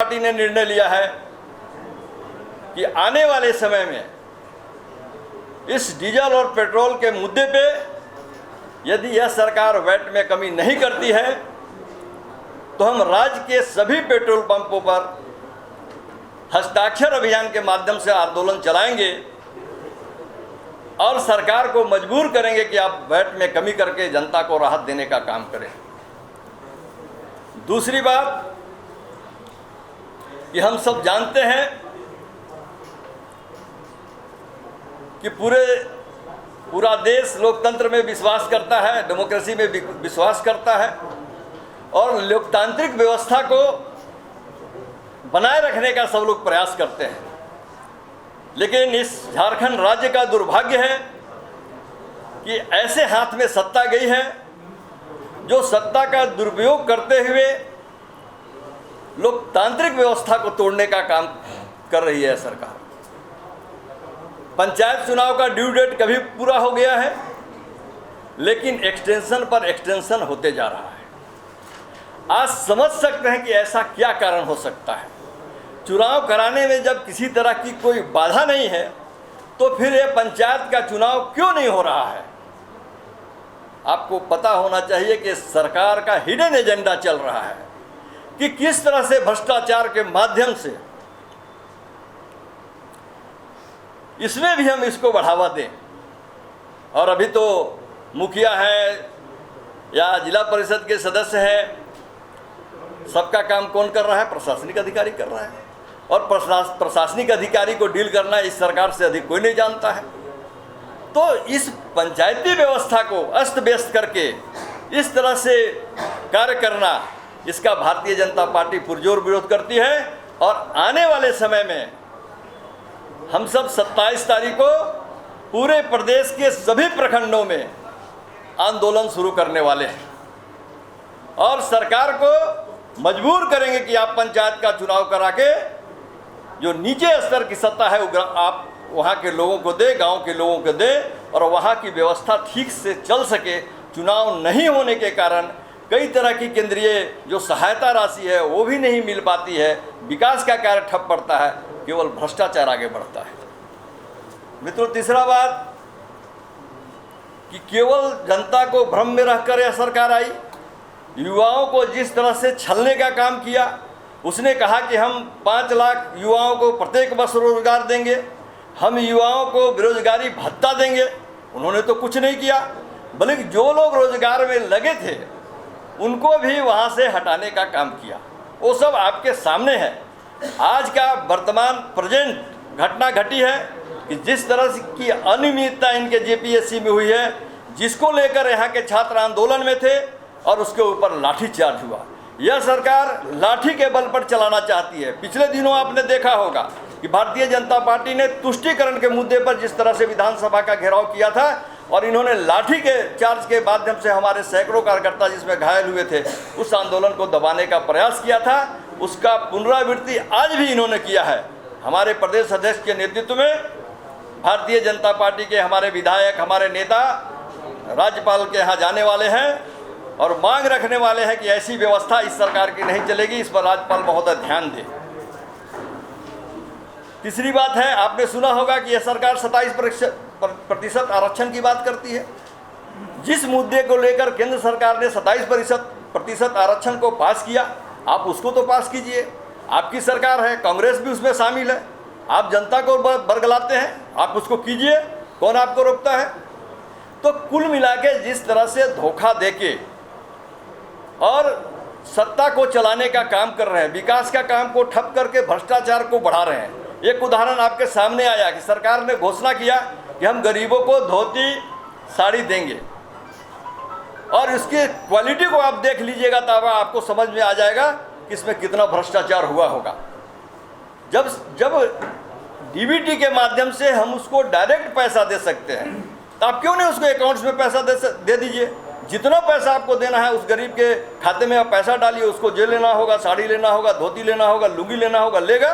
Party ने निर्णय लिया है कि आने वाले समय में इस डीजल और पेट्रोल के मुद्दे पे यदि यह सरकार वैट में कमी नहीं करती है तो हम राज्य के सभी पेट्रोल पंपों पर हस्ताक्षर अभियान के माध्यम से आंदोलन चलाएंगे और सरकार को मजबूर करेंगे कि आप वैट में कमी करके जनता को राहत देने का काम करें। दूसरी बात कि हम सब जानते हैं कि पूरा देश लोकतंत्र में विश्वास करता है, डेमोक्रेसी में विश्वास करता है और लोकतांत्रिक व्यवस्था को बनाए रखने का सब लोग प्रयास करते हैं। लेकिन इस झारखंड राज्य का दुर्भाग्य है कि ऐसे हाथ में सत्ता गई है जो सत्ता का दुरुपयोग करते हुए लोकतांत्रिक व्यवस्था को तोड़ने का काम कर रही है सरकार। पंचायत चुनाव का ड्यू डेट कभी पूरा हो गया है, लेकिन एक्सटेंशन पर एक्सटेंशन होते जा रहा है। आज समझ सकते हैं कि ऐसा क्या कारण हो सकता है। चुनाव कराने में जब किसी तरह की कोई बाधा नहीं है तो फिर ये पंचायत का चुनाव क्यों नहीं हो रहा है। आपको पता होना चाहिए कि सरकार का हिडन एजेंडा चल रहा है कि किस तरह से भ्रष्टाचार के माध्यम से इसमें भी हम इसको बढ़ावा दें। और अभी तो मुखिया है या जिला परिषद के सदस्य हैं, सबका काम कौन कर रहा है? प्रशासनिक अधिकारी कर रहा है। और प्रशासनिक अधिकारी को डील करना इस सरकार से अधिक कोई नहीं जानता है। तो इस पंचायती व्यवस्था को अस्त व्यस्त करके इस तरह से कार्य करना, इसका भारतीय जनता पार्टी पुरजोर विरोध करती है। और आने वाले समय में हम सब 27 तारीख को पूरे प्रदेश के सभी प्रखंडों में आंदोलन शुरू करने वाले हैं और सरकार को मजबूर करेंगे कि आप पंचायत का चुनाव करा के जो नीचे स्तर की सत्ता है वो आप वहाँ के लोगों को दे, गांव के लोगों को दे और वहाँ की व्यवस्था ठीक से चल सके। चुनाव नहीं होने के कारण कई तरह की केंद्रीय जो सहायता राशि है वो भी नहीं मिल पाती है, विकास का कार्य ठप पड़ता है, केवल भ्रष्टाचार आगे बढ़ता है। मित्रों, तीसरा बात कि केवल जनता को भ्रम में रहकर यह सरकार आई। युवाओं को जिस तरह से छलने का काम किया, उसने कहा कि हम 5 लाख युवाओं को प्रत्येक वर्ष रोजगार देंगे, हम युवाओं को बेरोजगारी भत्ता देंगे। उन्होंने तो कुछ नहीं किया, बल्कि जो लोग रोजगार में लगे थे उनको भी वहाँ से हटाने का काम किया। वो सब आपके सामने है। आज का वर्तमान प्रेजेंट घटना घटी है कि जिस तरह की अनियमितता इनके जेपीएससी में हुई है, जिसको लेकर यहाँ के छात्र आंदोलन में थे और उसके ऊपर लाठीचार्ज हुआ। यह सरकार लाठी के बल पर चलाना चाहती है। पिछले दिनों आपने देखा होगा कि भारतीय जनता पार्टी ने तुष्टीकरण के मुद्दे पर जिस तरह से विधानसभा का घेराव किया था और इन्होंने लाठी के चार्ज के माध्यम से हमारे सैकड़ों कार्यकर्ता जिसमें घायल हुए थे उस आंदोलन को दबाने का प्रयास किया था, उसका पुनरावृत्ति आज भी इन्होंने किया है। हमारे प्रदेश अध्यक्ष के नेतृत्व में भारतीय जनता पार्टी के हमारे विधायक, हमारे नेता राज्यपाल के यहाँ जाने वाले हैं और मांग रखने वाले हैं कि ऐसी व्यवस्था इस सरकार की नहीं चलेगी। इस पर राज्यपाल महोदय ध्यान दें। तीसरी बात है, आपने सुना होगा कि यह सरकार 27% आरक्षण की बात करती है। जिस मुद्दे को लेकर केंद्र सरकार ने 27% आरक्षण को पास किया, आप उसको तो पास कीजिए। आपकी सरकार है, कांग्रेस भी उसमें शामिल है। आप जनता को बरगलाते हैं, आप उसको कीजिए, कौन आपको रोकता है? तो कुल मिला के जिस तरह से धोखा देके और सत्ता को चलाने का काम कर रहे हैं, विकास का काम को ठप करके भ्रष्टाचार को बढ़ा रहे हैं। एक उदाहरण आपके सामने आया कि सरकार ने घोषणा किया कि हम गरीबों को धोती साड़ी देंगे और इसकी क्वालिटी को आप देख लीजिएगा तब आपको समझ में आ जाएगा कि इसमें कितना भ्रष्टाचार हुआ होगा। जब डीबीटी के माध्यम से हम उसको डायरेक्ट पैसा दे सकते हैं तो आप क्यों नहीं उसको अकाउंट्स में पैसा दे दीजिए। जितना पैसा आपको देना है उस गरीब के खाते में आप पैसा डालिए, उसको जे लेना होगा, साड़ी लेना होगा, धोती लेना होगा, लुंगी लेना होगा, लेगा।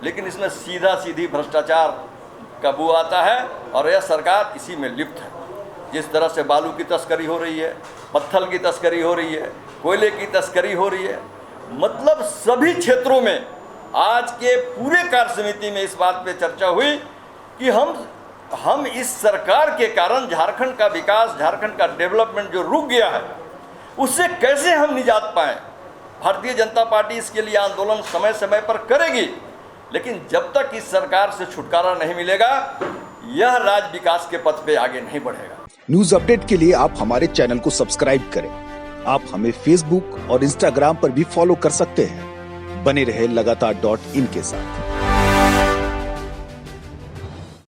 लेकिन इसमें सीधा सीधी भ्रष्टाचार का बू आता है और यह सरकार इसी में लिप्त है। जिस तरह से बालू की तस्करी हो रही है, पत्थर की तस्करी हो रही है, कोयले की तस्करी हो रही है, मतलब सभी क्षेत्रों में आज के पूरे कार्य समिति में इस बात पे चर्चा हुई कि हम इस सरकार के कारण झारखंड का विकास, झारखंड का डेवलपमेंट जो रुक गया है, उससे कैसे हम निजात पाएं। भारतीय जनता पार्टी इसके लिए आंदोलन समय समय पर करेगी, लेकिन जब तक इस सरकार से छुटकारा नहीं मिलेगा, यह राज्य विकास के पथ पे आगे नहीं बढ़ेगा। न्यूज अपडेट के लिए आप हमारे चैनल को सब्सक्राइब करें। आप हमें फेसबुक और इंस्टाग्राम पर भी फॉलो कर सकते हैं। बने रहे लगातार .in के साथ।